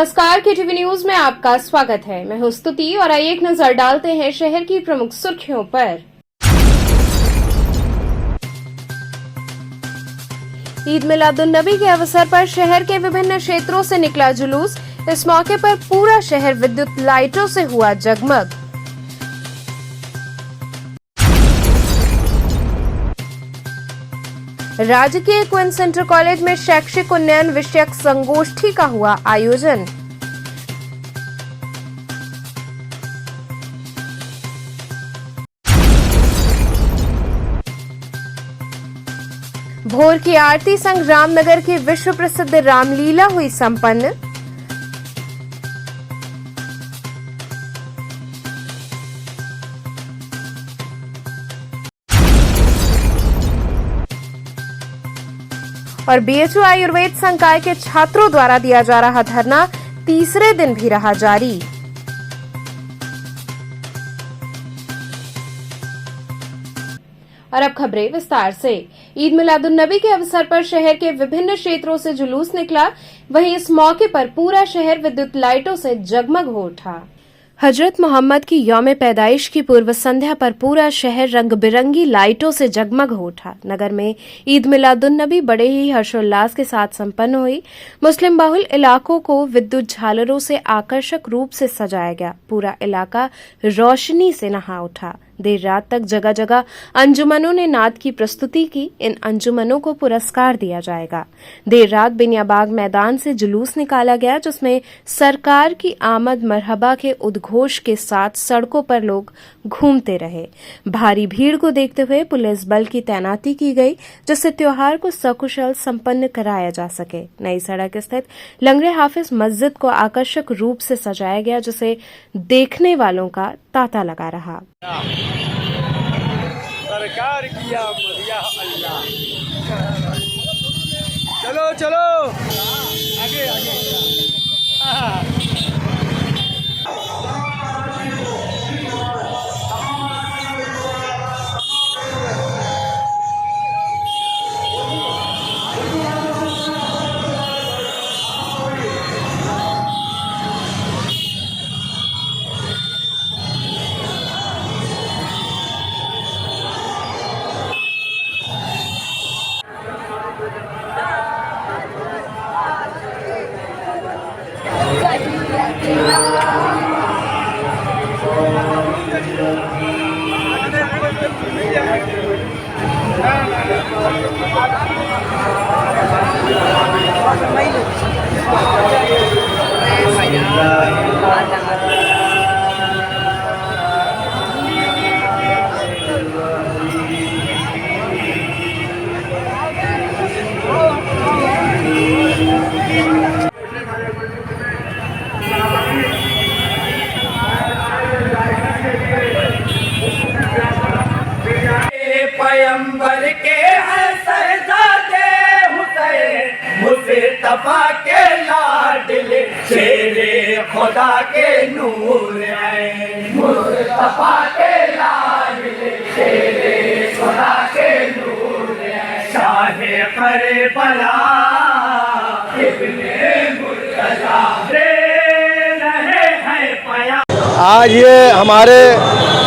नमस्कार, KTV news में आपका स्वागत है। मैं हूं स्तुति और आइए एक नजर डालते हैं शहर की प्रमुख सुर्खियों पर। ईद मिलादुन्नबी के अवसर पर शहर के विभिन्न क्षेत्रों से निकला जुलूस। इस मौके पर पूरा शहर विद्युत लाइटों से हुआ जगमग। राजकीय क्वींस इंटर कॉलेज में शैक्षिक उन्नयन विषयक संगोष्ठी का हुआ आयोजन। भोर की आरती संग रामनगर की विश्व प्रसिद्ध रामलीला हुई संपन्न। और बीएचयू आयुर्वेद संकाय के छात्रों द्वारा दिया जा रहा धरना तीसरे दिन भी रहा जारी। और अब खबरें विस्तार से। ईद मिलादुन्नबी के अवसर पर शहर के विभिन्न क्षेत्रों से जुलूस निकला। वहीं इस मौके पर पूरा शहर विद्युत लाइटों से जगमग हो उठा। हजरत मोहम्मद की यौम पैदाइश की पूर्व संध्या पर पूरा शहर रंग बिरंगी लाइटों से जगमग हो उठा। नगर में ईद मिलादुन्नबी बड़े ही हर्षोल्लास के साथ संपन्न हुई। मुस्लिम बहुल इलाकों को विद्युत झालरों से आकर्षक रूप से सजाया गया। पूरा इलाका रोशनी से नहा उठा। देर रात तक जगह जगह अंजुमनों ने नात की प्रस्तुति की। इन अंजुमनों को पुरस्कार दिया जाएगा। देर रात बिनियाबाग मैदान से जुलूस निकाला गया, जिसमें सरकार की आमद मरहबा के उद्घोष के साथ सड़कों पर लोग घूमते रहे। भारी भीड़ को देखते हुए पुलिस बल की तैनाती की गई, जिससे त्योहार को सकुशल संपन्न कराया जा सके। नई सड़क स्थित लंगड़े हाफिज मस्जिद को आकर्षक रूप से सजाया गया, जिसे देखने वालों का तांता लगा रहा। सरकार की आमद या अल्लाह। चलो चलो आगे आगे। पैगंबर के हैं शहजादे हुसैन, मुस्तफा के लाडले शेरे खुदा के नूर हैं। मुस्तफा के लाडले शेरे खुदा के नूर हैं। शाहे करबला इब्ने मुर्तजा दे रहे हैं पया। आज ये हमारे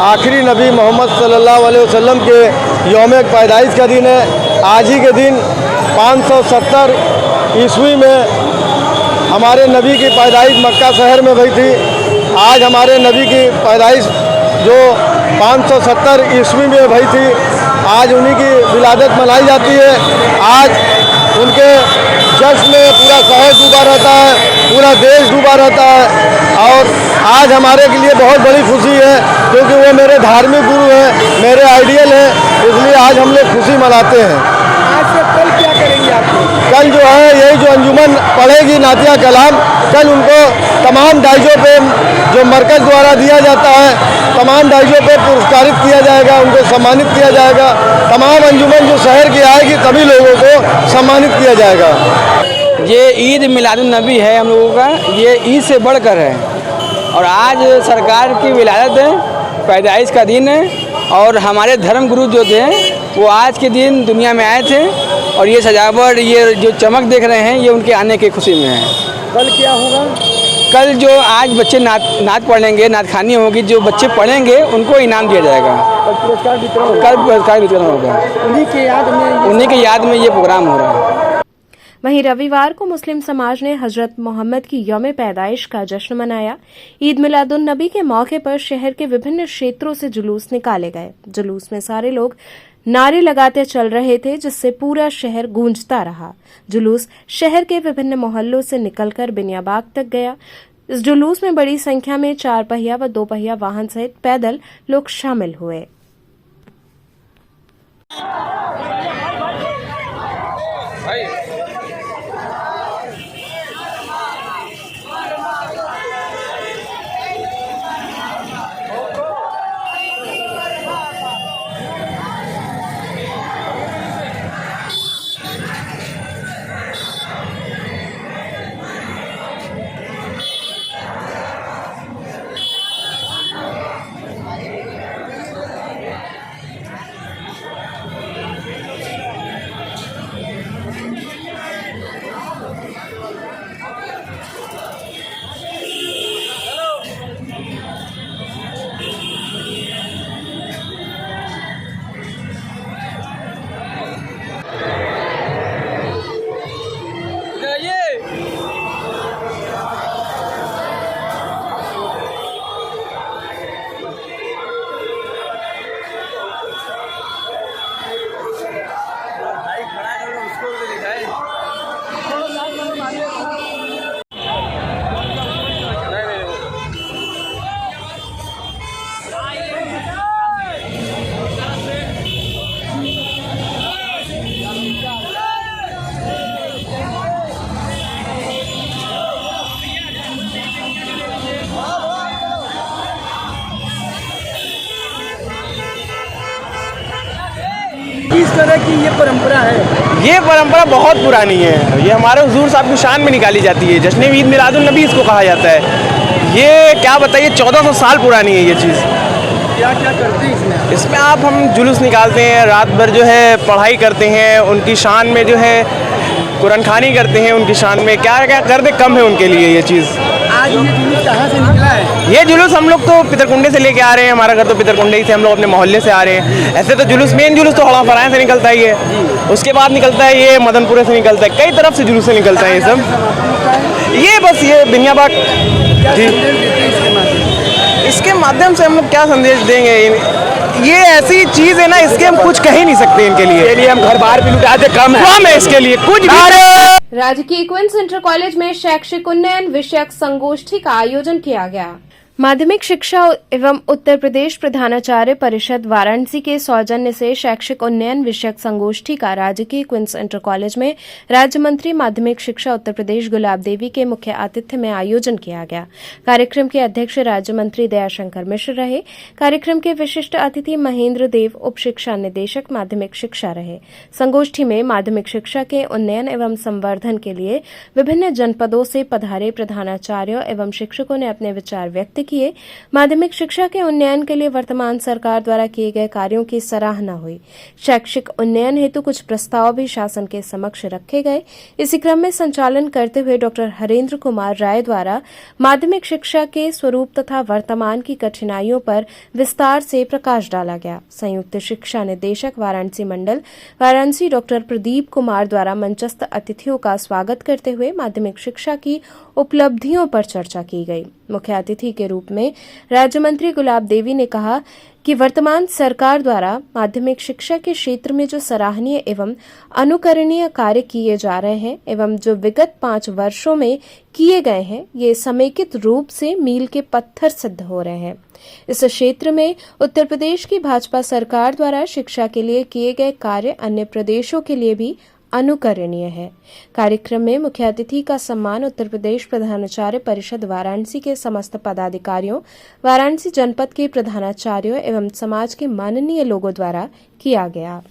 आखिरी नबी मोहम्मद सल्लल्लाहु अलैहि वसल्लम के यौम पैदाइश का दिन है। आज ही के दिन 570 ईस्वी में हमारे नबी की पैदाइश मक्का शहर में हुई थी। आज हमारे नबी की पैदाइश जो 570 ईस्वी में हुई थी, आज उन्हीं की विलादत मनाई जाती है। आज उनके जश्न में पूरा शहर डूबा रहता है, पूरा देश डूबा रहता है। और आज हमारे के लिए बहुत बड़ी खुशी है, क्योंकि वो मेरे धार्मिक गुरु हैं, मेरे आइडियल हैं, इसलिए आज हम लोग खुशी मनाते हैं। आज से कल क्या करेंगे आप? कल जो है यही जो अंजुमन पढ़ेगी नातिया कलाम, कल उनको तमाम डाइजों पे जो मरकज़ द्वारा दिया जाता है, तमाम डाइजों पे पुरस्कारित किया जाएगा, उनको सम्मानित किया जाएगा। तमाम अंजुमन जो शहर की आएगी तभी लोगों को सम्मानित किया जाएगा। ये ईद मिलादुन्नबी है हम लोगों का, ये ईद से बढ़कर है। और आज सरकार की विलादत है, पैदाइश का दिन है। और हमारे धर्म गुरु जो थे वो आज के दिन दुनिया में आए थे, और ये सजावट, ये जो चमक देख रहे हैं, ये उनके आने की खुशी में है। कल क्या होगा? कल जो आज बच्चे नात पढ़ेंगे, नात खानी होगी, जो बच्चे पढ़ेंगे उनको इनाम दिया जाएगा। कल पुरस्कार वितरण होगा। उन्हीं के याद में ये प्रोग्राम हो रहा है। वहीं रविवार को मुस्लिम समाज ने हजरत मोहम्मद की यौम पैदाइश का जश्न मनाया। ईद मिलादुन नबी के मौके पर शहर के विभिन्न क्षेत्रों से जुलूस निकाले गए। जुलूस में सारे लोग नारे लगाते चल रहे थे, जिससे पूरा शहर गूंजता रहा। जुलूस शहर के विभिन्न मोहल्लों से निकलकर बिनियाबाग तक गया। इस जुलूस में बड़ी संख्या में 4 पहिया व 2 पहिया वाहन सहित पैदल लोग शामिल हुए। किस तरह की ये परंपरा है? ये परंपरा बहुत पुरानी है। ये हमारे हुजूर साहब की शान में निकाली जाती है। जश्न ईद मिलादुन नबी इसको कहा जाता है। ये क्या बताइए, 1400 साल पुरानी है ये चीज़। क्या क्या करते हैं इसमें? इसमें आप हम जुलूस निकालते हैं, रात भर जो है पढ़ाई करते हैं, उनकी शान में जो है कुरान खानी करते हैं, उनकी शान में क्या क्या कर दे कम है उनके लिए ये चीज़। आज ये जुलूस कहाँ से निकला है? ये जुलूस हम लोग तो पितरकुंडे से लेके आ रहे हैं। हमारा घर तो पितरकुंडे ही से, हम लोग अपने मोहल्ले से आ रहे हैं। ऐसे तो जुलूस मेन जुलूस तो हड़ा फराए से निकलता ही है, उसके बाद निकलता है ये मदनपुरे से निकलता है, कई तरफ से जुलूस से निकलता है ये सब। ये बस ये बिनियाबाग जी। इसके माध्यम से हम लोग क्या संदेश देंगे? ये ऐसी चीज़ है ना, इसके हम कुछ कह ही नहीं सकते। इनके लिए हम घर बाहर भी लुटाते कम है इसके लिए कुछ भी। राजकीय क्वींस इंटर कॉलेज में शैक्षिक उन्नयन विषयक संगोष्ठी का आयोजन किया गया। माध्यमिक शिक्षा एवं उत्तर प्रदेश प्रधानाचार्य परिषद वाराणसी के सौजन्य से शैक्षिक उन्नयन विषयक संगोष्ठी का राजकीय क्वींस इंटर कॉलेज में राज्य मंत्री माध्यमिक शिक्षा उत्तर प्रदेश गुलाब देवी के मुख्य आतिथ्य में आयोजन किया गया। कार्यक्रम के अध्यक्ष राज्य मंत्री दयाशंकर मिश्र रहे। कार्यक्रम के विशिष्ट अतिथि महेंद्र देव उप शिक्षा निदेशक माध्यमिक शिक्षा रहे। संगोष्ठी में माध्यमिक शिक्षा के उन्नयन एवं संवर्धन के लिए विभिन्न जनपदों से पधारे प्रधानाचार्यों एवं शिक्षकों ने अपने विचार व्यक्त किए। माध्यमिक शिक्षा के उन्नयन के लिए वर्तमान सरकार द्वारा किए गए कार्यों की सराहना हुई। शैक्षिक उन्नयन हेतु कुछ प्रस्ताव भी शासन के समक्ष रखे गए। इसी क्रम में संचालन करते हुए डॉक्टर हरेंद्र कुमार राय द्वारा माध्यमिक शिक्षा के स्वरूप तथा वर्तमान की कठिनाइयों पर विस्तार से प्रकाश डाला गया। संयुक्त शिक्षा निदेशक वाराणसी मंडल वाराणसी डॉक्टर प्रदीप कुमार द्वारा मंचस्थ अतिथियों का स्वागत करते हुए माध्यमिक शिक्षा की उपलब्धियों पर चर्चा की गई। मुख्य अतिथि के रूप में राज्य मंत्री गुलाब देवी ने कहा कि वर्तमान सरकार द्वारा माध्यमिक शिक्षा के क्षेत्र में जो सराहनीय एवं अनुकरणीय कार्य किए जा रहे हैं एवं जो विगत 5 वर्षों में किए गए हैं, ये समेकित रूप से मील के पत्थर सिद्ध हो रहे हैं। इस क्षेत्र में उत्तर प्रदेश की भाजपा सरकार द्वारा शिक्षा के लिए किए गए कार्य अन्य प्रदेशों के लिए भी अनुकरणीय है। कार्यक्रम में मुख्य अतिथि का सम्मान उत्तर प्रदेश प्रधानाचार्य परिषद वाराणसी के समस्त पदाधिकारियों, वाराणसी जनपद के प्रधानाचार्यों एवं समाज के माननीय लोगों द्वारा किया गया।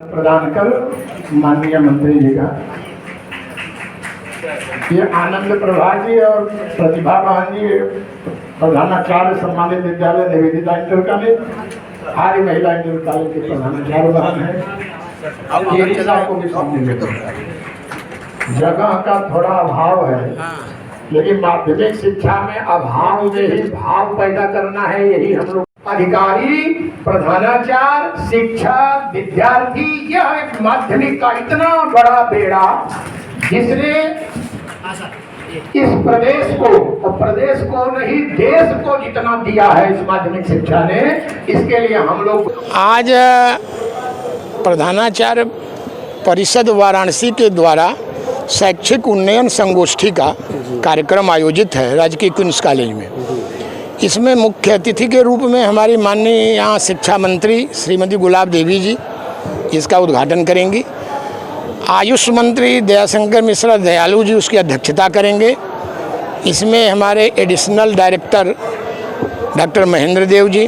प्रदान कर माननीय मंत्री जी का ये आनंद प्रभा जी और प्रतिभा बहन जी प्रधानाचार्य सम्मानित विद्यालय निवेदिता इंटर कॉलेज आर्य महिला इंटर कॉलेज के प्रधानाचार्य बहन है। ये को भी सामने में जगह का थोड़ा अभाव है, लेकिन माध्यमिक शिक्षा में अभाव में ही भाव पैदा करना है, यही हम लोग अधिकारी, प्रधानाचार्य, शिक्षक, विद्यार्थी, यह एक माध्यमिक का इतना बड़ा बेड़ा जिसने इस प्रदेश को, और प्रदेश को नहीं देश को जितना दिया है इस माध्यमिक शिक्षा ने, इसके लिए हम लोग आज प्रधानाचार्य परिषद वाराणसी के द्वारा शैक्षिक उन्नयन संगोष्ठी का कार्यक्रम आयोजित है राजकीय क्वींस कॉलेज में। इसमें मुख्य अतिथि के रूप में हमारी माननीय यहाँ शिक्षा मंत्री श्रीमती गुलाब देवी जी इसका उद्घाटन करेंगी। आयुष मंत्री दयाशंकर मिश्रा दयालु जी उसकी अध्यक्षता करेंगे। इसमें हमारे additional director doctor Mahendra Dev ji,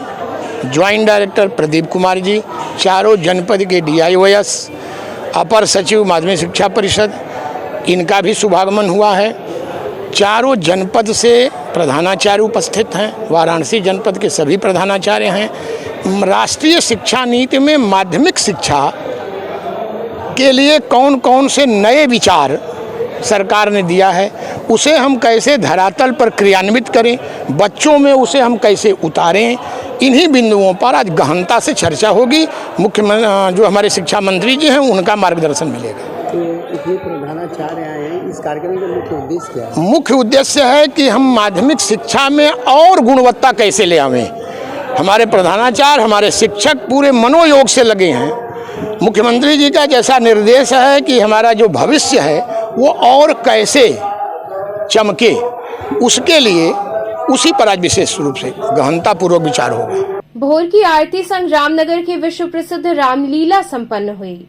joint director Pradeep Kumar ji, चारों जनपद के DIOS, अपर सचिव माध्यमिक शिक्षा परिषद, इनका भी शुभागमन हुआ है। चारों जनपद से प्रधानाचार्य उपस्थित हैं, वाराणसी जनपद के सभी प्रधानाचार्य हैं। राष्ट्रीय शिक्षा नीति में माध्यमिक शिक्षा के लिए कौन कौन से नए विचार सरकार ने दिया है, उसे हम कैसे धरातल पर क्रियान्वित करें, बच्चों में उसे हम कैसे उतारें, इन्हीं बिंदुओं पर आज गहनता से चर्चा होगी। जो हमारे शिक्षा मंत्री जी हैं उनका मार्गदर्शन मिलेगा। तो इतने प्रधानाचार्य आए हैं, इस कार्यक्रम का मुख्य उद्देश्य क्या है? मुख्य उद्देश्य है कि हम माध्यमिक शिक्षा में और गुणवत्ता कैसे ले आवें। हमारे प्रधानाचार्य, हमारे शिक्षक पूरे मनोयोग से लगे हैं। मुख्यमंत्री जी का जैसा निर्देश है कि हमारा जो भविष्य है वो और कैसे चमके, उसके लिए उसी पर आज विशेष रूप से गहनतापूर्वक विचार होगा। भोर की आरती संग रामनगर की विश्व प्रसिद्ध रामलीला संपन्न हुई।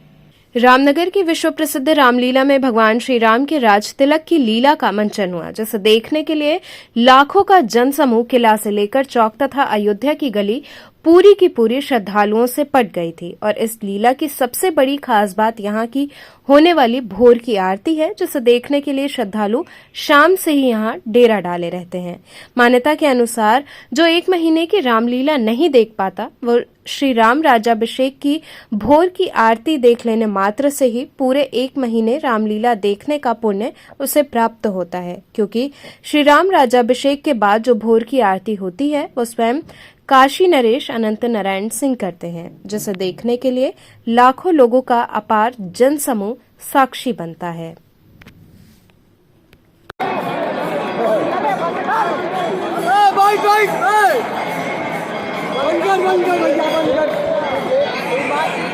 रामनगर की विश्व प्रसिद्ध रामलीला में भगवान श्री राम के राज तिलक की लीला का मंचन हुआ, जिसे देखने के लिए लाखों का जनसमूह किला से लेकर चौक तथा अयोध्या की गली पूरी की पूरी श्रद्धालुओं से पट गई थी। और इस लीला की सबसे बड़ी खास बात यहाँ की होने वाली भोर की आरती है, जिसे देखने के लिए श्रद्धालु शाम से ही यहाँ डेरा डाले रहते हैं। मान्यता के अनुसार जो 1 महीने की रामलीला नहीं देख पाता, वो श्री राम राज्याभिषेक की भोर की आरती देख लेने मात्र से ही पूरे 1 महीने रामलीला देखने का पुण्य उसे प्राप्त होता है, क्योंकि श्री राम राज्याभिषेक के बाद जो भोर की आरती होती है वो स्वयं काशी नरेश अनंत नारायण सिंह करते हैं, जिसे देखने के लिए लाखों लोगों का अपार जनसमूह साक्षी बनता है।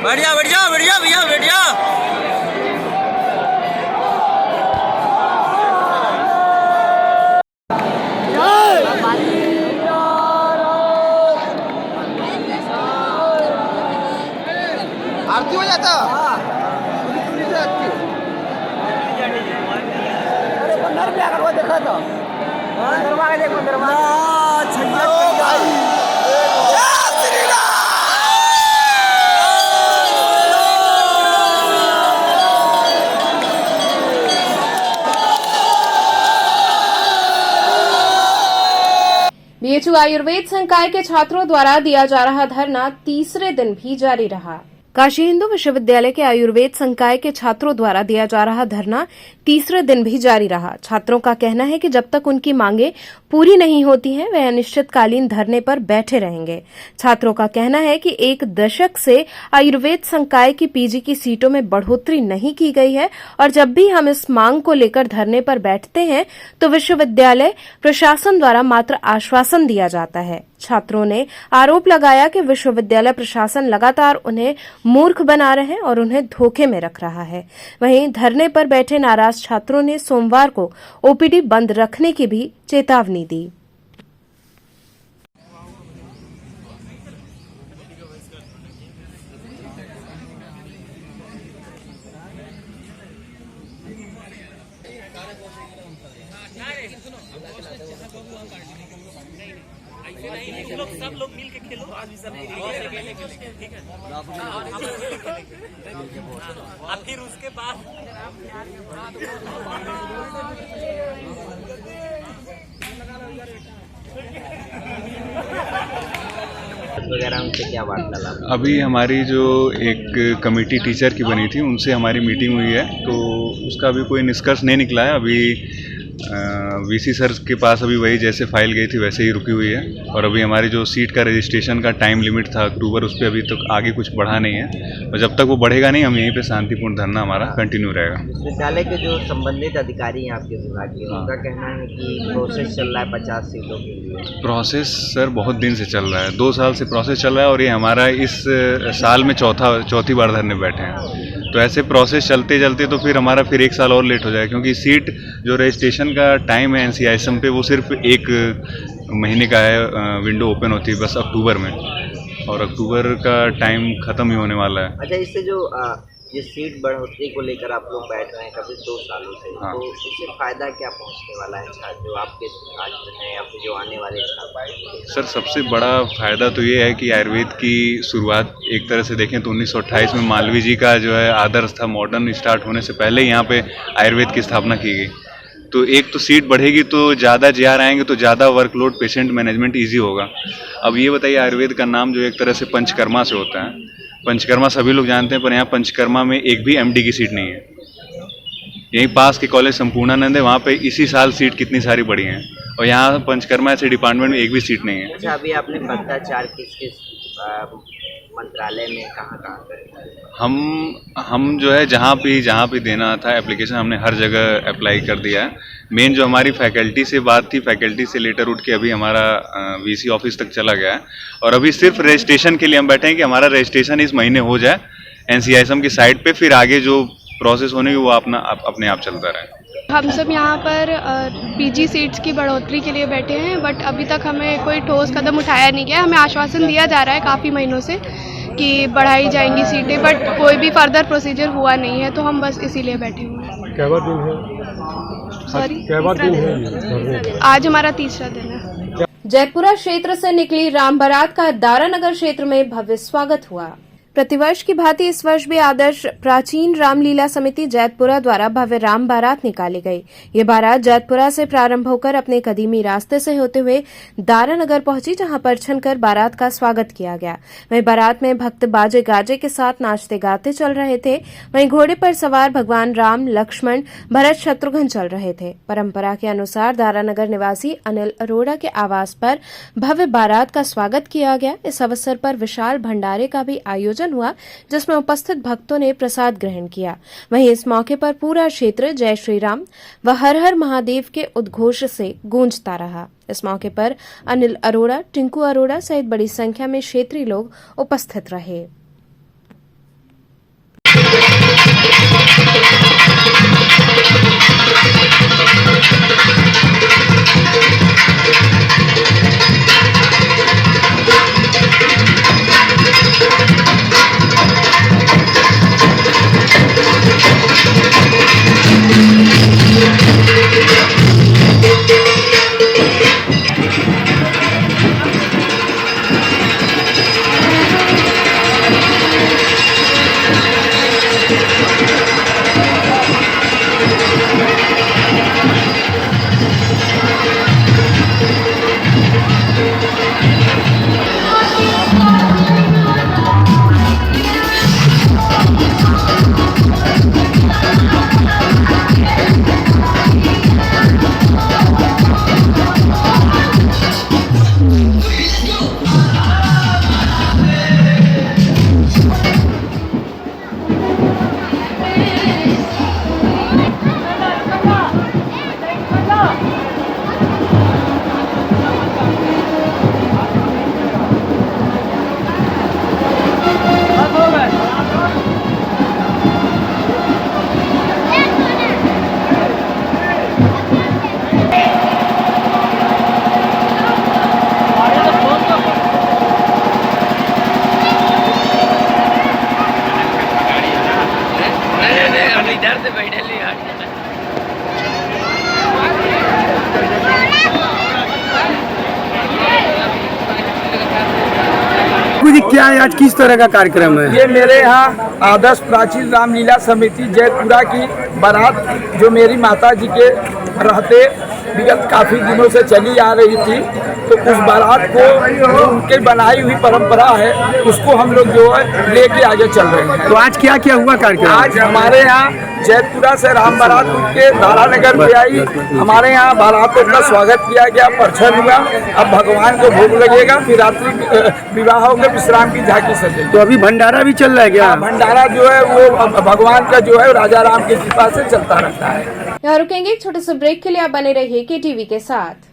बढ़िया बढ़िया बढ़िया भैया बढ़िया। आरती हो जाता। देखा था बीएचयू आयुर्वेद संकाय के छात्रों द्वारा दिया जा रहा धरना तीसरे दिन भी जारी रहा। काशी हिंदू विश्वविद्यालय के आयुर्वेद संकाय के छात्रों द्वारा दिया जा रहा धरना तीसरे दिन भी जारी रहा। छात्रों का कहना है कि जब तक उनकी मांगे पूरी नहीं होती हैं, वे अनिश्चितकालीन धरने पर बैठे रहेंगे। छात्रों का कहना है कि 1 दशक से आयुर्वेद संकाय की पीजी की सीटों में बढ़ोतरी नहीं की गई है, और जब भी हम इस मांग को लेकर धरने पर बैठते हैं तो विश्वविद्यालय प्रशासन द्वारा मात्र आश्वासन दिया जाता है। छात्रों ने आरोप लगाया कि विश्वविद्यालय प्रशासन लगातार उन्हें मूर्ख बना रहे हैं और उन्हें धोखे में रख रहा है। वहीं धरने पर बैठे नाराज छात्रों ने सोमवार को ओपीडी बंद रखने की भी चेतावनी दी। सब लोग मिल के खेलो, आज भी सब ठीक है। अब फिर उसके बाद वगैरह उनसे क्या वार्तालाप? अभी हमारी जो एक कमेटी टीचर की बनी थी उनसे हमारी मीटिंग हुई है, तो उसका अभी कोई निष्कर्ष नहीं निकला है। अभी वीसी सर के पास अभी वही जैसे फाइल गई थी वैसे ही रुकी हुई है, और अभी हमारी जो सीट का रजिस्ट्रेशन का टाइम लिमिट था अक्टूबर, उस पर अभी तक आगे कुछ बढ़ा नहीं है, और जब तक वो बढ़ेगा नहीं हम यहीं पे शांतिपूर्ण धरना हमारा कंटिन्यू रहेगा। विद्यालय के जो संबंधित अधिकारी हैं आपके विभाग के, उनका कहना है कि प्रोसेस चल रहा है 50 सीटों के लिए। प्रोसेस सर बहुत दिन से चल रहा है, 2 साल से प्रोसेस चल रहा है, और ये हमारा इस साल में चौथी बार धरने बैठे हैं। तो ऐसे प्रोसेस चलते चलते तो फिर हमारा फिर 1 साल और लेट हो जाएगा, क्योंकि सीट जो रजिस्ट्रेशन का टाइम है NCISM पे वो सिर्फ 1 महीने का है, विंडो ओपन होती है बस अक्टूबर में, और अक्टूबर का टाइम ख़त्म ही होने वाला है। अच्छा, इससे जो ये सीट बढ़ोतरी को लेकर आप लोग बैठ रहे हैं कभी 2 सालों से, हाँ। तो इससे फ़ायदा क्या पहुंचने वाला है छात्र जो आपके आज हैं या फिर जो आने वाले छात्र? सर सबसे बड़ा फ़ायदा तो ये है कि आयुर्वेद की शुरुआत एक तरह से देखें तो 1928 में मालवीय जी का जो है आदर्श था, मॉडर्न स्टार्ट होने से पहले यहाँ पे आयुर्वेद की स्थापना की गई। तो एक तो सीट बढ़ेगी तो ज़्यादा JR आएंगे तो ज़्यादा वर्कलोड, पेशेंट मैनेजमेंट ईजी होगा। अब ये बताइए, आयुर्वेद का नाम जो एक तरह से पंचकर्मा से होता है, पंचकर्मा सभी लोग जानते हैं, पर यहाँ पंचकर्मा में एक भी MD की सीट नहीं है। यहीं पास के कॉलेज संपूर्णानंद है, वहाँ पे इसी साल सीट कितनी सारी बढ़ी हैं, और यहाँ पंचकर्मा ऐसे डिपार्टमेंट में एक भी सीट नहीं है। अच्छा, अभी आपने भ्रष्टाचार किस मंत्रालय में कहाँ करें? हम जो है जहाँ भी देना था एप्लीकेशन, हमने हर जगह अप्लाई कर दिया है। मेन जो हमारी फैकल्टी से बात थी, फैकल्टी से लेटर उठ के अभी हमारा VC ऑफिस तक चला गया है, और अभी सिर्फ रजिस्ट्रेशन के लिए हम बैठे हैं कि हमारा रजिस्ट्रेशन इस महीने हो जाए NCISM की साइट पे, फिर आगे जो प्रोसेस होने की वो अपने आप चलता रहे। हम सब यहाँ पर PG सीट्स की बढ़ोतरी के लिए बैठे हैं, बट अभी तक हमें कोई ठोस कदम उठाया नहीं गया। हमें आश्वासन दिया जा रहा है काफ़ी महीनों से कि बढ़ाई जाएंगी सीटें, बट कोई भी फर्दर प्रोसीजर हुआ नहीं है, तो हम बस इसीलिए बैठे हुए हैं। क्या दिन है? सॉरी, क्या दिन है? आज हमारा तीसरा दिन है। जैतपुरा क्षेत्र से निकली राम बारात का दारानगर क्षेत्र में भव्य स्वागत हुआ। प्रतिवर्ष की भांति इस वर्ष भी आदर्श प्राचीन रामलीला समिति जैतपुरा द्वारा भव्य राम बारात निकाली गई। ये बारात जैतपुरा से प्रारंभ होकर अपने कदीमी रास्ते से होते हुए दारानगर पहुंची, जहां परछन कर बारात का स्वागत किया गया। वहीं बारात में भक्त बाजे गाजे के साथ नाचते गाते चल रहे थे। वहीं घोड़े पर सवार भगवान राम, लक्ष्मण, भरत, शत्रुघ्न चल रहे थे। परंपरा के अनुसार दारानगर निवासी अनिल अरोड़ा के आवास पर भव्य बारात का स्वागत किया गया। इस अवसर पर विशाल भंडारे का भी आयोजन हुआ, जिसमें उपस्थित भक्तों ने प्रसाद ग्रहण किया। वहीं इस मौके पर पूरा क्षेत्र जय श्री राम व हर हर महादेव के उद्घोष से गूंजता रहा। इस मौके पर अनिल अरोड़ा, टिंकू अरोड़ा सहित बड़ी संख्या में क्षेत्रीय लोग उपस्थित रहे। क्या है आज, किस तरह का कार्यक्रम है? ये मेरे यहाँ आदर्श प्राचीन रामलीला समिति जयपुरा की बारात जो मेरी माता जी के रहते विगत काफ़ी दिनों से चली आ रही थी, तो उस बारात को जो उनकी बनाई हुई परंपरा है उसको हम लोग जो है लेके आगे चल रहे हैं। तो आज क्या क्या हुआ कार्यक्रम? आज हमारे यहाँ जैतपुरा से राम बारात के धारानगर में आई। हमारे यहाँ बारातों का स्वागत किया गया, परछन हुआ। अब भगवान को भोग लगेगा, फिर रात्रि विवाहों के विश्राम की झांकी सजेगी। तो अभी भंडारा भी चल रहा है क्या? भंडारा जो है वो भगवान का जो है राजा राम की कृपा से चलता रहता है। यहाँ रुकेंगे एक छोटे से ब्रेक के लिए। आप बने रहिए KTV के साथ।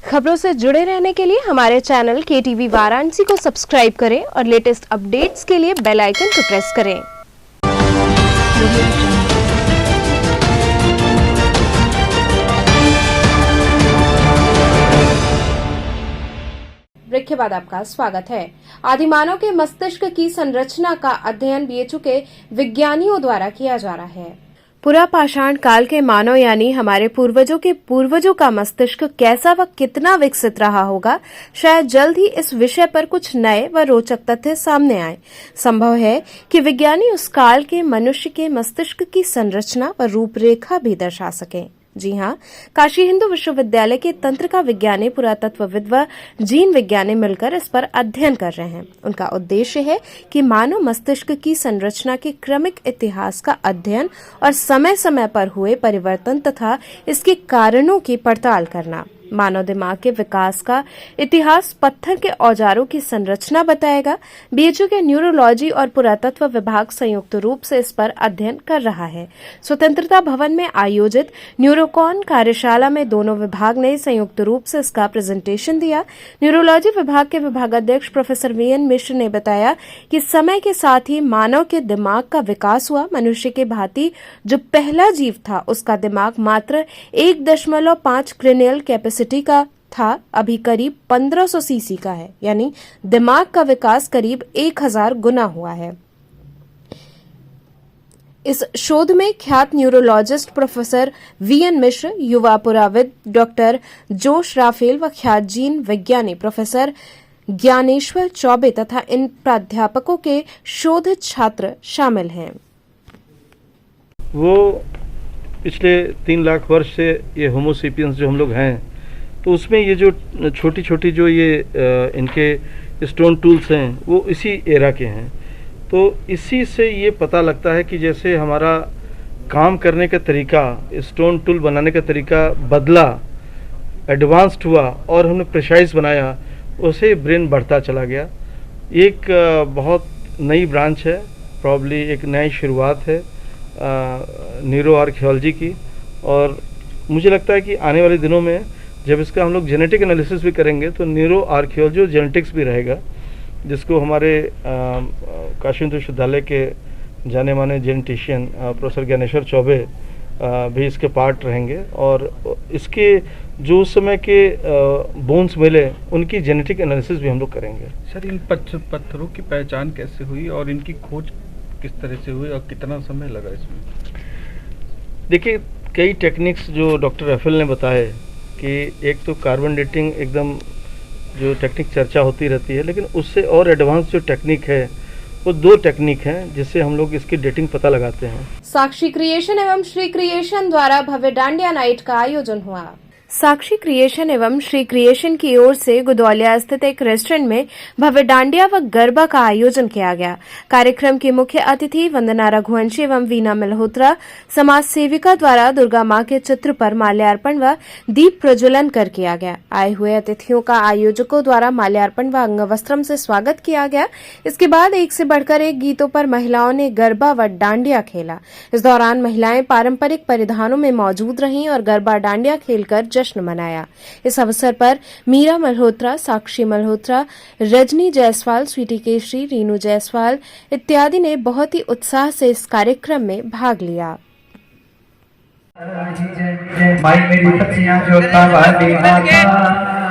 खबरों से जुड़े रहने के लिए हमारे चैनल KTV वाराणसी को सब्सक्राइब करें और लेटेस्ट अपडेट्स के लिए बेल आइकन को प्रेस करें। ब्रेक के बाद आपका स्वागत है। आदिमानव के मस्तिष्क की संरचना का अध्ययन BHU के विज्ञानियों द्वारा किया जा रहा है। पुरा पाषाण काल के मानव यानी हमारे पूर्वजों के पूर्वजों का मस्तिष्क कैसा व कितना विकसित रहा होगा, शायद जल्द ही इस विषय पर कुछ नए व रोचक तथ्य सामने आए। संभव है कि विज्ञानी उस काल के मनुष्य के मस्तिष्क की संरचना व रूपरेखा भी दर्शा सकें। जी हां, काशी हिंदू विश्वविद्यालय के तंत्रिका विज्ञानी, पुरातत्वविद व जीन विज्ञानी मिलकर इस पर अध्ययन कर रहे हैं। उनका उद्देश्य है कि मानव मस्तिष्क की संरचना के क्रमिक इतिहास का अध्ययन और समय समय पर हुए परिवर्तन तथा इसके कारणों की पड़ताल करना। मानव दिमाग के विकास का इतिहास पत्थर के औजारों की संरचना बताएगा। BHU के न्यूरोलॉजी और पुरातत्व विभाग संयुक्त रूप से इस पर अध्ययन कर रहा है। स्वतंत्रता भवन में आयोजित न्यूरोकॉन कार्यशाला में दोनों विभाग ने संयुक्त रूप से इसका प्रेजेंटेशन दिया। न्यूरोलॉजी विभाग के विभागाध्यक्ष प्रोफेसर VN मिश्र ने बताया कि समय के साथ ही मानव के दिमाग का विकास हुआ। मनुष्य के भांति जो पहला जीव था उसका दिमाग मात्र 1.5 क्रेनियल कैपेसिटी का था, अभी करीब 1500 सीसी का है, यानी दिमाग का विकास करीब 1000 गुना हुआ है। इस शोध में ख्यात न्यूरोलॉजिस्ट प्रोफेसर VN मिश्र, युवा पुराविद डॉक्टर जोश राफेल व ख्यात जीन विज्ञानी प्रोफेसर ज्ञानेश्वर चौबे तथा इन प्राध्यापकों के शोध छात्र शामिल हैं। वो पिछले 3 लाख वर्ष से ये होमोसेपियंस जो हम लोग हैं, तो उसमें ये जो छोटी छोटी जो ये इनके स्टोन टूल्स हैं वो इसी एरा के हैं। तो इसी से ये पता लगता है कि जैसे हमारा काम करने का तरीका, स्टोन टूल बनाने का तरीका बदला, एडवांस्ड हुआ और हमने प्रिसाइज बनाया, उसे ब्रेन बढ़ता चला गया। एक बहुत नई ब्रांच है, प्रॉब्ली एक नई शुरुआत है न्यूरो आर्कियोलॉजी की। और मुझे लगता है कि आने वाले दिनों में जब इसका हम लोग जेनेटिक एनालिसिस भी करेंगे तो न्यूरो आर्कियोलॉजी और जेनेटिक्स भी रहेगा, जिसको हमारे काशी हिंदू विश्वविद्यालय के जाने माने जेनेटिशियन प्रोफेसर ज्ञानेश्वर चौबे भी इसके पार्ट रहेंगे। और इसके जो उस समय के बोन्स मिले उनकी जेनेटिक एनालिसिस भी हम लोग करेंगे। सर, इन पत्थरों की पहचान कैसे हुई और इनकी खोज किस तरह से हुई और कितना समय लगा इसमें? देखिए, कई टेक्निक्स जो डॉक्टर राफेल ने बताए कि एक तो कार्बन डेटिंग एकदम जो टेक्निक चर्चा होती रहती है, लेकिन उससे और एडवांस जो टेक्निक है वो 2 टेक्निक हैं जिससे हम लोग इसकी डेटिंग पता लगाते हैं। साक्षी क्रिएशन एवं श्री क्रिएशन द्वारा भव्य डांडिया नाइट का आयोजन हुआ। साक्षी क्रिएशन एवं श्री क्रिएशन की ओर से गुदौलिया स्थित एक रेस्टोरेंट में भव्य डांडिया व गरबा का आयोजन किया गया। कार्यक्रम की मुख्य अतिथि वंदना रघुवंशी एवं वीना मल्होत्रा समाज सेविका द्वारा दुर्गा मां के चित्र पर माल्यार्पण व दीप प्रज्वलन कर किया गया। आए हुए अतिथियों का आयोजकों द्वारा माल्यार्पण व अंगवस्त्रम से स्वागत किया गया। इसके बाद एक से बढ़कर एक गीतों पर महिलाओं ने गरबा व डांडिया खेला। इस दौरान महिलाएं पारंपरिक परिधानों में मौजूद रहीं और गरबा डांडिया खेलकर जश्न मनाया। इस अवसर पर मीरा मल्होत्रा, साक्षी मल्होत्रा, रजनी जायसवाल, स्वीटी केशरी, रीनू जायसवाल इत्यादि ने बहुत ही उत्साह से इस कार्यक्रम में भाग लिया। माई मेरी पतियां जोता वाली माता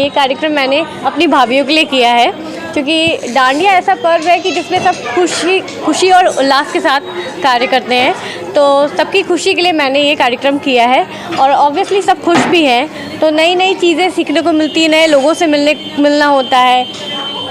ये कार्यक्रम मैंने अपनी भाभीयों के लिए किया है, क्योंकि डांडिया ऐसा पर्व है कि जिसमें सब खुशी और उल्लास के साथ कार्य करते हैं। तो सबकी खुशी के लिए मैंने ये कार्यक्रम किया है और ऑब्वियसली सब खुश भी हैं, तो नई नई चीज़ें सीखने को मिलती है, नए लोगों से मिलना होता है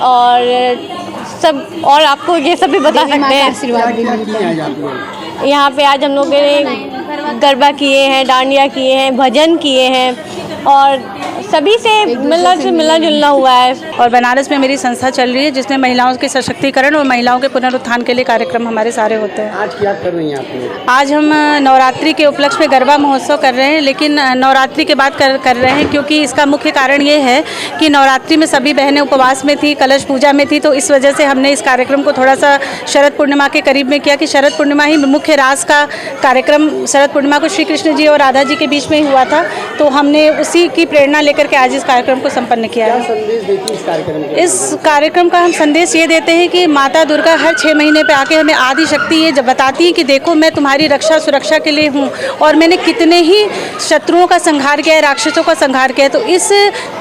और आपको ये सब भी बता सकते हैं। आशीर्वाद भी मिलते हैं। यहाँ पे आज हम लोगों ने गरबा किए हैं, डांडिया किए हैं, भजन किए हैं और सभी से मिलना जुलना हुआ है। और बनारस में मेरी संस्था चल रही है जिसमें महिलाओं के सशक्तिकरण और महिलाओं के पुनरुत्थान के लिए कार्यक्रम हमारे सारे होते हैं। आज क्या कर रही हैं आप? आज हम नवरात्रि के उपलक्ष्य में गरबा महोत्सव कर रहे हैं, लेकिन नवरात्रि के बाद कर रहे हैं क्योंकि इसका मुख्य कारण ये है कि नवरात्रि में सभी बहनें उपवास में थी, कलश पूजा में थी, तो इस वजह से हमने इस कार्यक्रम को थोड़ा सा शरद पूर्णिमा के करीब में किया कि शरद पूर्णिमा ही मुख्य रास का कार्यक्रम शरद पूर्णिमा को श्री कृष्ण जी और राधा जी के बीच में हुआ था, तो हमने उसी की प्रेरणा लेकर के आज इस कार्यक्रम को संपन्न किया है। संदेश देती इस कार्यक्रम के? इस कार्यक्रम का हम संदेश ये देते हैं कि माता दुर्गा हर 6 महीने पे आके हमें आदि शक्ति ये जब बताती है कि देखो मैं तुम्हारी रक्षा सुरक्षा के लिए हूँ और मैंने कितने ही शत्रुओं का संहार किया है, राक्षसों का संहार किया है। तो इस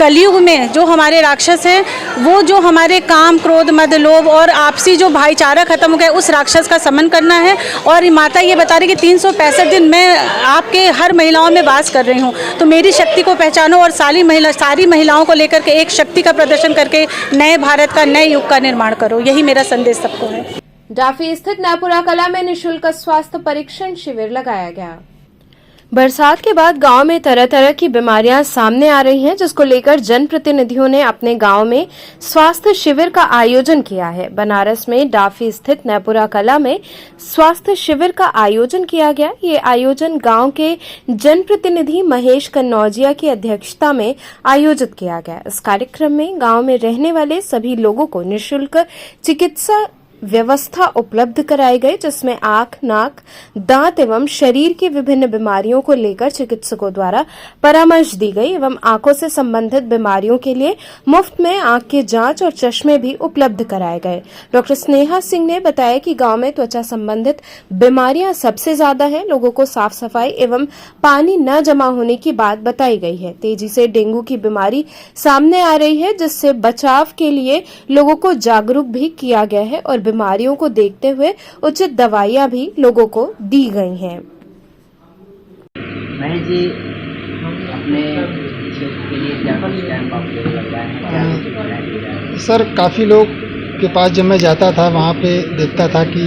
कलयुग में जो हमारे राक्षस हैं, वो जो हमारे काम क्रोध मद लोभ और आपसी जो भाईचारा खत्म हो गया, उस राक्षस का समन करना है। और माता ये बता रही कि 365 दिन मैं आपके हर महिलाओं में वास कर रही हूँ, तो मेरी शक्ति को पहचानो और सारी महिलाओं को लेकर के एक शक्ति का प्रदर्शन करके नए भारत का, नए युग का निर्माण करो। यही मेरा संदेश सबको है। डाफी स्थित नैपुरा कला में निःशुल्क स्वास्थ्य परीक्षण शिविर लगाया गया। बरसात के बाद गांव में तरह तरह की बीमारियां सामने आ रही हैं, जिसको लेकर जनप्रतिनिधियों ने अपने गांव में स्वास्थ्य शिविर का आयोजन किया है। बनारस में डाफी स्थित नैपुरा कला में स्वास्थ्य शिविर का आयोजन किया गया। ये आयोजन गांव के जनप्रतिनिधि महेश कन्नौजिया की अध्यक्षता में आयोजित किया गया। इस कार्यक्रम में गांव में रहने वाले सभी लोगों को निःशुल्क चिकित्सा व्यवस्था उपलब्ध कराई गई, जिसमें आंख, नाक, दांत एवं शरीर की विभिन्न बीमारियों को लेकर चिकित्सकों द्वारा परामर्श दी गई एवं आंखों से संबंधित बीमारियों के लिए मुफ्त में आंख की जांच और चश्मे भी उपलब्ध कराए गए। डॉक्टर स्नेहा सिंह ने बताया कि गांव में त्वचा संबंधित बीमारियां सबसे ज्यादा हैं। लोगों को साफ सफाई एवं पानी न जमा होने की बात बताई गई है। तेजी से डेंगू की बीमारी सामने आ रही है, जिससे बचाव के लिए लोगों को जागरूक भी किया गया है और बीमारियों को देखते हुए उचित दवाइयां भी लोगों को दी गई हैं। महेश जी, अपने क्षेत्र के लिए क्या कुछ कैंप आप लोग लगाए हैं? सर, काफ़ी लोग के पास जब मैं जाता था वहाँ पे देखता था कि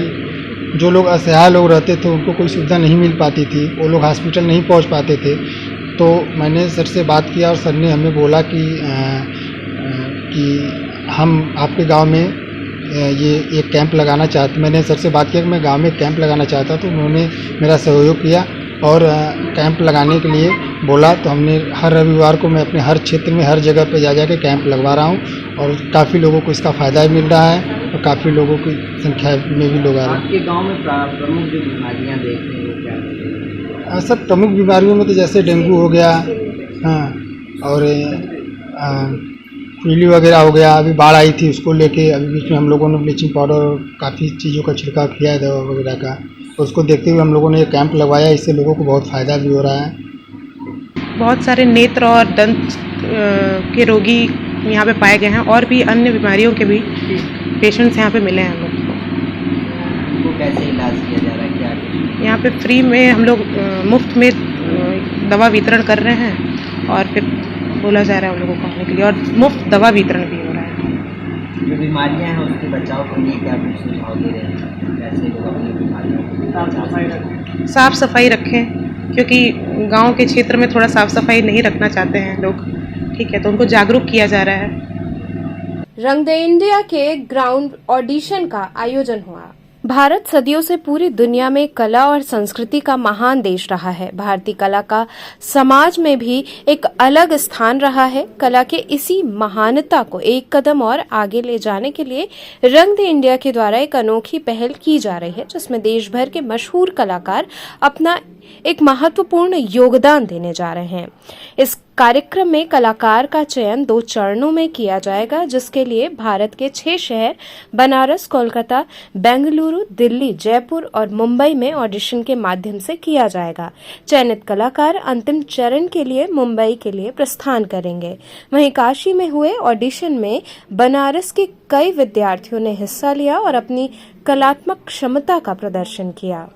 जो लोग असहाय लोग रहते थे उनको कोई सुविधा नहीं मिल पाती थी, वो लोग हॉस्पिटल नहीं पहुँच पाते थे। तो मैंने सर से बात किया और सर ने हमें बोला कि हम आपके गांव में ये एक कैंप लगाना चाहते। मैंने सर से बात किया कि मैं गांव में कैंप लगाना चाहता, तो उन्होंने मेरा सहयोग किया और कैंप लगाने के लिए बोला। तो हमने हर रविवार को मैं अपने हर क्षेत्र में हर जगह पे जा के कैंप लगवा रहा हूँ और काफ़ी लोगों को इसका फ़ायदा मिल रहा है और काफ़ी लोगों की संख्या में भी लोग आ रहे हैं। आपके गाँव में प्रमुख जो बीमारियाँ देख रहे हैं वो क्या? सब प्रमुख बीमारियों में तो जैसे डेंगू हो गया, हाँ, और पीली वगैरह हो गया। अभी बाढ़ आई थी, उसको लेके अभी बीच में हम लोगों ने ब्लीचिंग पाउडर और काफ़ी चीज़ों का छिड़काव किया है, दवा वगैरह का। उसको देखते हुए हम लोगों ने ये कैंप लगवाया, इससे लोगों को बहुत फ़ायदा भी हो रहा है। बहुत सारे नेत्र और दंत के रोगी यहाँ पे पाए गए हैं और भी अन्य बीमारियों के भी पेशेंट्स यहाँ पे मिले हैं हम लोग को। वो कैसे इलाज किया जा रहा है, क्या यहाँ पे फ्री में हम लोग मुफ्त में दवा वितरण कर रहे हैं और फिर बोला जा रहा है उन लोगों को आने के लिए और मुफ्त दवा वितरण भी हो रहा है। जो बीमारियां हैं उसके बचाव के लिए क्या कुछ सुझाव दे रहे हैं? कैसे लोग अपनी बीमारियों को साफ सफाई रखें, क्योंकि गांव के क्षेत्र में थोड़ा साफ सफाई नहीं रखना चाहते हैं लोग, ठीक है, तो उनको जागरूक किया जा रहा है। रंग दे इंडिया के ग्राउंड ऑडिशन का आयोजन हुआ। भारत सदियों से पूरी दुनिया में कला और संस्कृति का महान देश रहा है। भारतीय कला का समाज में भी एक अलग स्थान रहा है। कला के इसी महानता को एक कदम और आगे ले जाने के लिए रंग दे इंडिया के द्वारा एक अनोखी पहल की जा रही है, जिसमें देश भर के मशहूर कलाकार अपना एक महत्वपूर्ण योगदान देने जा रहे हैं। इस कार्यक्रम में कलाकार का चयन 2 चरणों में किया जाएगा, जिसके लिए भारत के 6 शहर बनारस, कोलकाता, बेंगलुरु, दिल्ली, जयपुर और मुंबई में ऑडिशन के माध्यम से किया जाएगा। चयनित कलाकार अंतिम चरण के लिए मुंबई के लिए प्रस्थान करेंगे। वहीं काशी में हुए ऑडिशन में बनारस के कई विद्यार्थियों ने हिस्सा लिया और अपनी कलात्मक क्षमता का प्रदर्शन किया।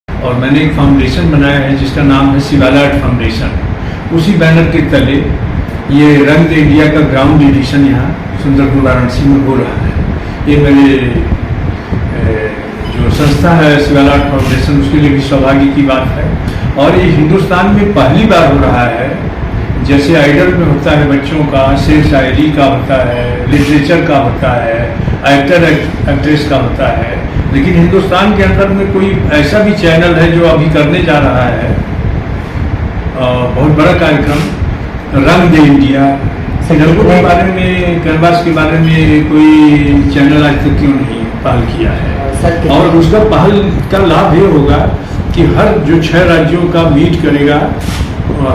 और मैंने एक फाउंडेशन बनाया है जिसका नाम है शिवाला आर्ट फाउंडेशन। उसी बैनर के तले ये रंग दे इंडिया का ग्राउंड एडिशन यहाँ सुंदरपुर वाराणसी में हो रहा है। ये मेरे जो संस्था है शिवाला आर्ट फाउंडेशन, उसके लिए भी सौभाग्य की बात है। और ये हिंदुस्तान में पहली बार हो रहा है। जैसे आइडल में होता है बच्चों का, शेर शायरी का होता है, लिटरेचर का होता है, एक्टर एक्ट्रेस का होता है, लेकिन हिंदुस्तान के अंदर में कोई ऐसा भी चैनल है जो अभी करने जा रहा है बहुत बड़ा कार्यक्रम रंग दे इंडिया। फिल्मों के बारे में, कैनवास के बारे में कोई चैनल आज तक क्यों नहीं पहल किया है। और उसका पहल का लाभ ये होगा कि हर जो 6 राज्यों का मीट करेगा,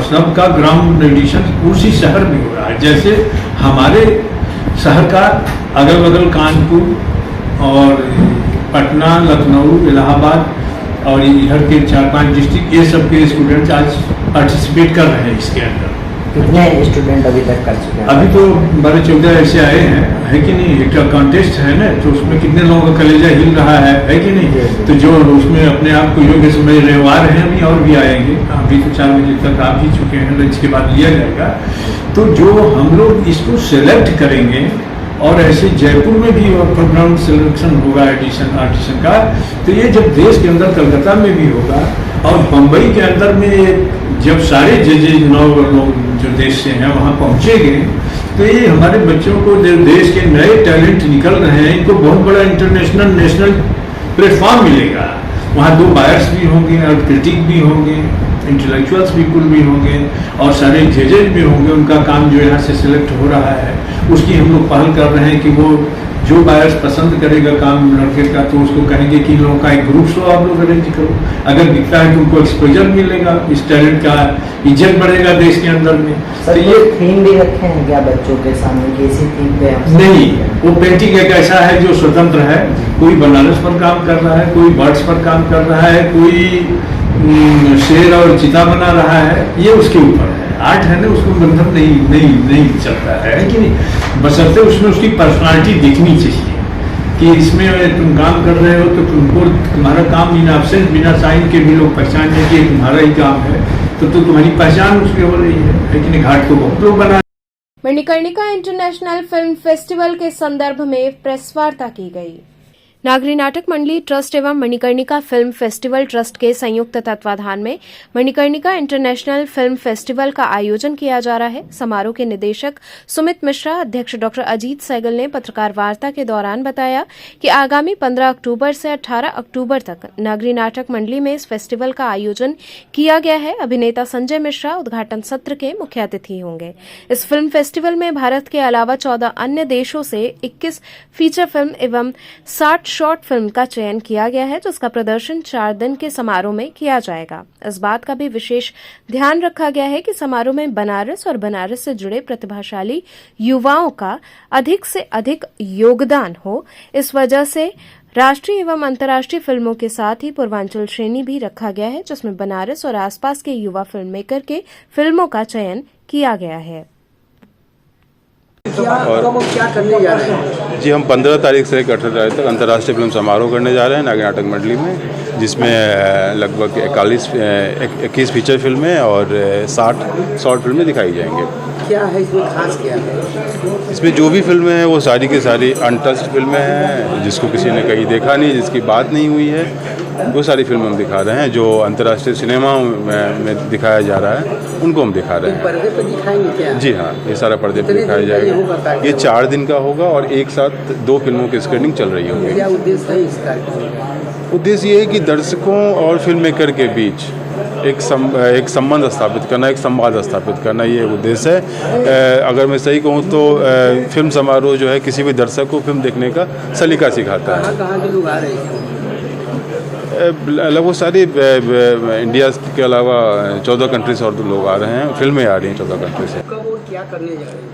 सबका ग्राउंड एडिशन उसी शहर में हो रहा है। जैसे हमारे शहर का अगल बगल कानपुर और पटना, लखनऊ, इलाहाबाद और इधर के 4-5 डिस्ट्रिक्ट, ये सब के स्टूडेंट्स आज पार्टिसिपेट कर रहे हैं इसके अंदर। कितने स्टूडेंट अभी तक कर चुके हैं? अभी तो 12-14 ऐसे आए हैं, है कि नहीं। एक कॉन्टेस्ट है ना, तो उसमें कितने लोगों का कलेजा हिल रहा है कि नहीं। तो जो उसमें अपने आप को योग्य समझ रहे आ रहे हैं, अभी और भी आएंगे। अभी तो 4 बजे तक आप ही चुके हैं, लंच के बाद लिया जाएगा। तो जो हम लोग इसको सेलेक्ट करेंगे और ऐसे जयपुर में भी प्रोग्राम सिलेक्शन होगा ऑडिशन का, तो ये जब देश के अंदर कलकत्ता में भी होगा और बम्बई के अंदर में जब सारे जजेज 9 लोग जो देश से हैं वहाँ पहुँचेंगे, तो ये हमारे बच्चों को जो देश के नए टैलेंट निकल रहे हैं, इनको बहुत बड़ा इंटरनेशनल नेशनल प्लेटफॉर्म मिलेगा। वहाँ 2 बायर्स भी होंगे और क्रिटिक भी होंगे, इंटेलेक्चुअल्स पीपुल भी होंगे और सारे जजेज भी होंगे। उनका काम जो यहाँ से सिलेक्ट हो रहा है उसकी हम लोग पहल कर रहे हैं कि वो जो बायर्स पसंद करेगा काम लड़के का, तो उसको कहेंगे कि लोगों का एक ग्रुप शो आप लोग अरेंज करो। अगर दिखता है तो उनको एक्सपोजर मिलेगा, इस टैलेंट का इज्जत बढ़ेगा देश के अंदर में। सर, ये थीम भी रखे हैं क्या बच्चों के सामने? किसी थीम पे नहीं, वो पेंटिंग एक ऐसा है जो स्वतंत्र है। कोई बनारस पर काम कर रहा है, कोई बर्ड्स पर काम कर रहा है, कोई शेर और चिता बना रहा है, ये उसके ऊपर है। आर्ट है ना, उसको बंधन नहीं चलता है कि नहीं। बशर्ते उसमें उसकी पर्सनालिटी दिखनी चाहिए कि इसमें तुम काम कर रहे हो तो तुमको तुम्हारा काम बिना एब्सेंट, बिना साइन के भी लोग पहचान लें कि तुम्हारा ही काम है, तो तुम्हारी पहचान उसकी हो रही है। लेकिन घाट को बहुत लोग बना। मणिकर्णिका इंटरनेशनल फिल्म फेस्टिवल के संदर्भ में प्रेस वार्ता की गई। नागरी नाटक मंडली ट्रस्ट एवं मणिकर्णिका फिल्म फेस्टिवल ट्रस्ट के संयुक्त तत्वाधान में मणिकर्णिका इंटरनेशनल फिल्म फेस्टिवल का आयोजन किया जा रहा है। समारोह के निदेशक सुमित मिश्रा, अध्यक्ष डॉक्टर अजीत सहगल ने पत्रकार वार्ता के दौरान बताया कि आगामी 15 अक्टूबर से 18 अक्टूबर तक नागरी नाटक मंडली में इस फेस्टिवल का आयोजन किया गया है। अभिनेता संजय मिश्रा उद्घाटन सत्र के मुख्य अतिथि होंगे। इस फिल्म फेस्टिवल में भारत के अलावा 14 अन्य देशों से 21 फीचर फिल्म एवं 60 शॉर्ट फिल्म का चयन किया गया है, जिसका प्रदर्शन 4 दिन के समारोह में किया जाएगा। इस बात का भी विशेष ध्यान रखा गया है कि समारोह में बनारस और बनारस से जुड़े प्रतिभाशाली युवाओं का अधिक से अधिक योगदान हो। इस वजह से राष्ट्रीय एवं अंतर्राष्ट्रीय फिल्मों के साथ ही पूर्वांचल श्रेणी भी रखा गया है, जिसमें बनारस और आसपास के युवा फिल्म मेकर के फिल्मों का चयन किया गया है। और क्या करने जा रहे हैं? जी, हम 15 तारीख से 18 तारीख तक अंतर्राष्ट्रीय फिल्म समारोह करने जा रहे हैं नागरी नाटक मंडली में, जिसमें लगभग 21 फीचर फिल्में और 60 शॉर्ट फिल्में दिखाई जाएंगे। क्या है इसमें खास? क्या है इसमें? जो भी फिल्में हैं वो सारी की सारी अनटच्ड फिल्में हैं, जिसको किसी ने कहीं देखा नहीं, जिसकी बात नहीं हुई है, वो सारी फिल्में हम दिखा रहे हैं। जो अंतर्राष्ट्रीय सिनेमा में दिखाया जा रहा है उनको हम दिखा रहे हैं। पर्दे पर दिखाएंगे क्या? जी हाँ, ये सारा पर्दे पर दिखाया जाएगा। ये 4 दिन का होगा और एक साथ 2 फिल्मों की स्क्रीनिंग चल रही होगी। क्या उद्देश्य है इस कार्यक्रम? उद्देश्य ये है कि दर्शकों और फिल्म मेकर के बीच एक संबंध स्थापित करना, एक संवाद स्थापित करना, ये उद्देश्य है। अगर मैं सही कहूँ तो फिल्म समारोह जो है किसी भी दर्शक को फिल्म देखने का सलीका सिखाता है। कहाँ के लोग आ रहे हैं? लगभग सारी इंडिया के अलावा 14 कंट्री से और लोग आ रहे हैं, फिल्में आ रही हैं 14 कंट्री से। कब और क्या करने जा रहे हैं?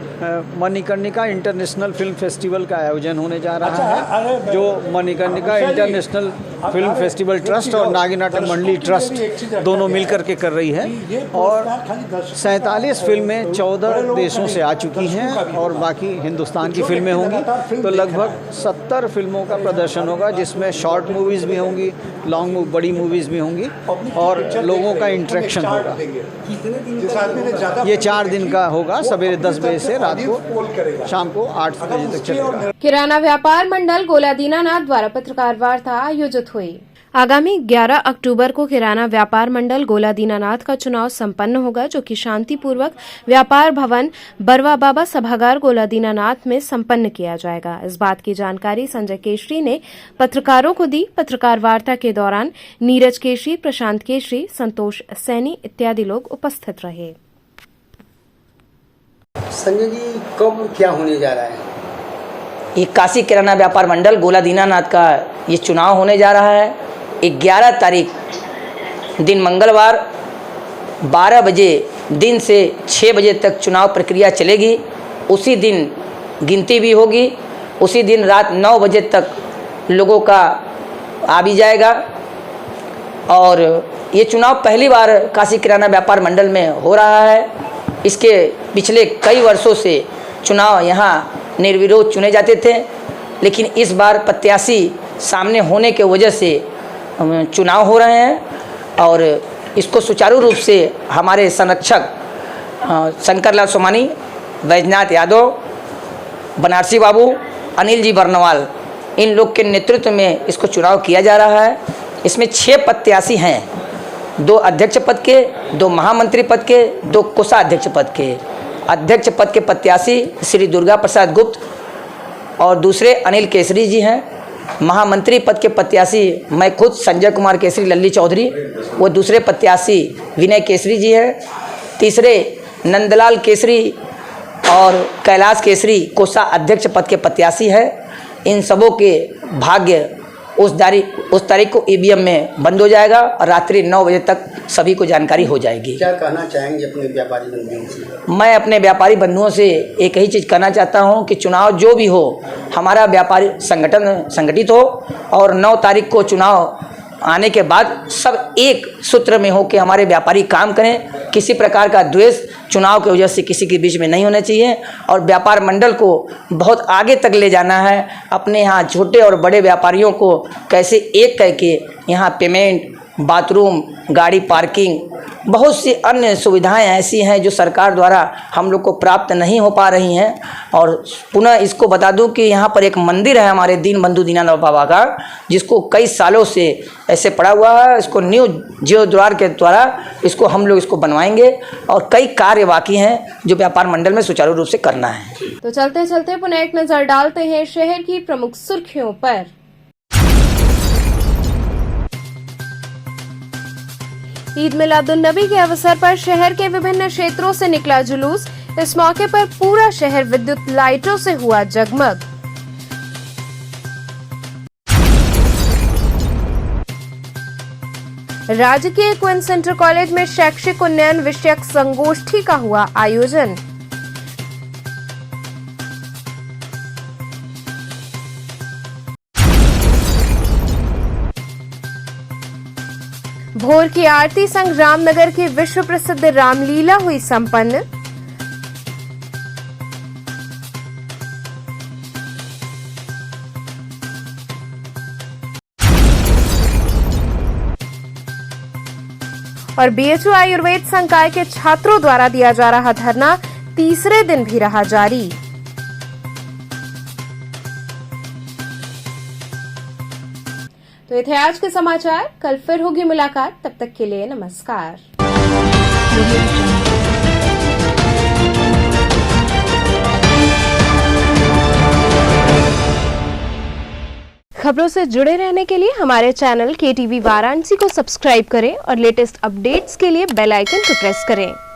मणिकर्णिका इंटरनेशनल फिल्म फेस्टिवल का आयोजन होने जा रहा है, जो Manikarnika international film festival trust और नागीनाटक मंडली ट्रस्ट दोनों मिलकर के कर रही है। और 47 फिल्में 14 देशों से आ चुकी हैं और बाकी हिंदुस्तान की फिल्में होंगी। तो लगभग 70 फिल्मों का प्रदर्शन होगा, जिसमें शॉर्ट मूवीज़ भी होंगी, लॉन्ग बड़ी मूवीज़ भी होंगी और लोगों का इंटरेक्शन होगा। ये 4 दिन का होगा, सवेरे 10 बजे से रात को शाम को 8 बजे तक चलेगा। किराना व्यापार मंडल गोला दीनानाथ द्वारा पत्रकार वार्ता आयोजित हुई। आगामी 11 अक्टूबर को किराना व्यापार मंडल गोला दीनानाथ का चुनाव संपन्न होगा, जो कि शांतिपूर्वक व्यापार भवन बरवा बाबा सभागार गोला दीनानाथ में संपन्न किया जाएगा। इस बात की जानकारी संजय केशरी ने पत्रकारों को दी। पत्रकार वार्ता के दौरान नीरज केशरी, प्रशांत केशरी, संतोष सैनी इत्यादि लोग उपस्थित रहे। संजय जी, कब क्या होने जा रहा है? ये काशी किराना व्यापार मंडल गोला दीनानाथ का ये चुनाव होने जा रहा है। 11 तारीख दिन मंगलवार 12 बजे दिन से 6 बजे तक चुनाव प्रक्रिया चलेगी। उसी दिन गिनती भी होगी। उसी दिन रात 9 बजे तक लोगों का आ भी जाएगा। और ये चुनाव पहली बार काशी किराना व्यापार मंडल में हो रहा है। इसके पिछले कई वर्षों से चुनाव यहाँ निर्विरोध चुने जाते थे, लेकिन इस बार प्रत्याशी सामने होने के वजह से चुनाव हो रहे हैं। और इसको सुचारू रूप से हमारे संरक्षक शंकरलाल सोमानी, बैजनाथ यादव, बनारसी बाबू, अनिल जी बर्नवाल, इन लोग के नेतृत्व में इसको चुनाव किया जा रहा है। इसमें 6 प्रत्याशी हैं, 2 अध्यक्ष पद के, 2 महामंत्री पद के, 2 कोषाध्यक्ष पद के। अध्यक्ष पद के प्रत्याशी श्री दुर्गा प्रसाद गुप्त और दूसरे अनिल केसरी जी हैं। महामंत्री पद के प्रत्याशी मैं खुद संजय कुमार केसरी लल्ली चौधरी, वो दूसरे प्रत्याशी विनय केसरी जी हैं। तीसरे नंदलाल केसरी और कैलाश केसरी कोषा अध्यक्ष पद के प्रत्याशी हैं। इन सबों के भाग्य उस तारीख को ईवीएम में बंद हो जाएगा और रात्रि 9 बजे तक सभी को जानकारी हो जाएगी। क्या कहना चाहेंगे अपने व्यापारी बंधुओं से? मैं अपने व्यापारी बंधुओं से एक ही चीज़ कहना चाहता हूं कि चुनाव जो भी हो, हमारा व्यापारी संगठन संगठित हो और 9 तारीख को चुनाव आने के बाद सब एक सूत्र में हो कि हमारे व्यापारी काम करें। किसी प्रकार का द्वेष चुनाव की वजह से किसी के बीच में नहीं होना चाहिए और व्यापार मंडल को बहुत आगे तक ले जाना है। अपने यहाँ छोटे और बड़े व्यापारियों को कैसे एक करके यहाँ पेमेंट, बाथरूम, गाड़ी पार्किंग, बहुत सी अन्य सुविधाएं ऐसी हैं जो सरकार द्वारा हम लोग को प्राप्त नहीं हो पा रही हैं। और पुनः इसको बता दूं कि यहाँ पर एक मंदिर है हमारे दीन बंधु दीनानाथ बाबा का, जिसको कई सालों से ऐसे पड़ा हुआ है। इसको न्यू जियो द्वार के द्वारा इसको हम लोग इसको बनवाएंगे और कई कार्य बाकी हैं जो व्यापार मंडल में सुचारू रूप से करना है। तो चलते चलते पुनः एक नजर डालते हैं शहर की प्रमुख सुर्खियों पर। ईद मिलादुन्नबी के अवसर पर शहर के विभिन्न क्षेत्रों से निकला जुलूस। इस मौके पर पूरा शहर विद्युत लाइटों से हुआ जगमग। राजकीय क्वीन सेंटर कॉलेज में शैक्षिक उन्नयन विषयक संगोष्ठी का हुआ आयोजन। भोर की आरती संग रामनगर की विश्व प्रसिद्ध रामलीला हुई संपन्न। और बीएचयू आयुर्वेद संकाय के छात्रों द्वारा दिया जा रहा धरना तीसरे दिन भी रहा जारी। तो ये थे आज के समाचार। कल फिर होगी मुलाकात, तब तक के लिए नमस्कार। खबरों से जुड़े रहने के लिए हमारे चैनल KTV वाराणसी को सब्सक्राइब करें और लेटेस्ट अपडेट्स के लिए बेल आइकन को प्रेस करें।